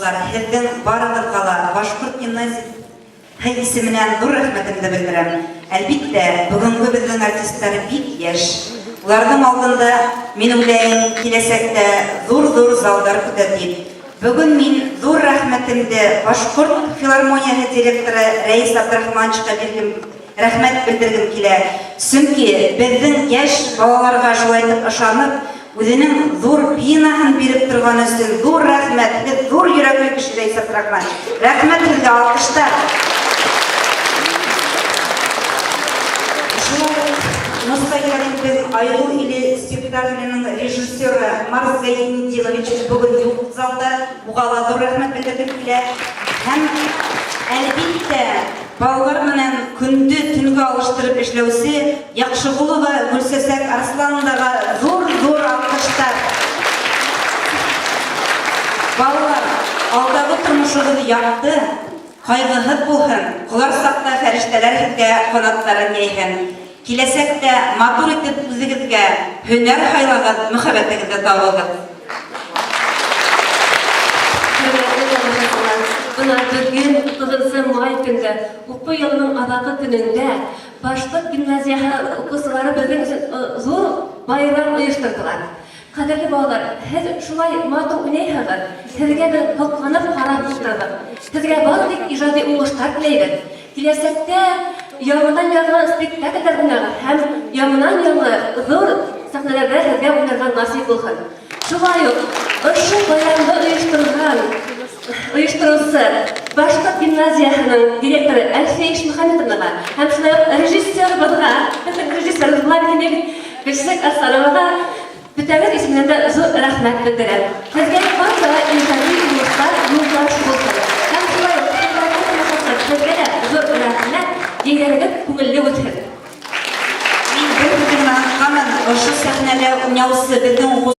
уҡыусылар, һеҙҙең барығыҙға ла Башҡорт гимназияһы исеменән ҙур рәхмәтемде белдерәм. Әлбиттә, бөгөнгө беҙҙең артистар бик йәш. Уларҙың алдында мин уйлайым, киләсәктә ҙур-ҙур залдар көтә дип. Бөгөн мин ҙур рәхмәтемде Башҡорт филармонияһы директоры Рәис Абдрахмановичҡа рәхмәт белдергем килә. Сөнки беҙҙең йәш балаларға шулай итеп ышанып, үҙенең ҙур пианоһын биреп торған өсөн ҙур рәхмәт. Һеҙ ҙур йөрәкле кеше, Рәис Абдрахманович. Рәхмәт һеҙгә, алҡыштар. Айғол иле спектаклінің режиссері Марс Зайнидинович бүгін юq залда, уға ла ҙур рәхмәт белдергем килә. Һәм әлбиттә, балалар менән көндө төнгө алыштырып эшләүсе Яҡшығолова Гөлсәсәк Арслановнаға ҙур алҡыштар. Балалар, алдағы тормошығыҙ яҡты, ҡайғыһыҙ булһын, ҡолар саҡта фәрештәләр һеҙгә ҡанаттарын йәйһен. Киләсәктә матур итеп үҙегеҙгә һөнәр һайлағыҙ, мөхәббәтегеҙҙе табығыҙ. Бына бөгөн 9 май көндә, уҡыу йылының аҙаҡҡы көнөндә Башҡорт гимназияһы уҡыусылары беҙҙең өсөн ҙур байрам ойошторҙолар. Ҡәҙерле балалар, һеҙ шулай матур уйнайһығыҙ, һеҙгә беҙ һоҡланып ҡарап ултырҙыҡ. Һеҙгә барлыҡ ижади уңыштар теләйбеҙ. Киләсәктә яңынан спектакльдәр уйнағыҙ һәм яңынан ҙур сәхнәләрҙә һеҙгә уйнарға насип булһын. Шулай уҡ ошо байрамды ойоштороусы Башҡорт гимназияһының директоры Әлфиә Ишмөхәмәтовнаға һәм шулай уҡ режиссерыбыҙға, режиссер Гөлсәсәк Арслановаға бөтәбеҙ исеменән дә ҙур рәхмәт белдерәм. Һеҙгә барлығы ижади уңыштар юлдаш булһын. Һәм шулай уҡ һеҙгә лә ҙур рәхмәт, еңгәлегеҙ күңелле үтһен. Мин бер һүҙ генә аңлағанмын, ошо сәхнәлә уйнаусы беҙҙең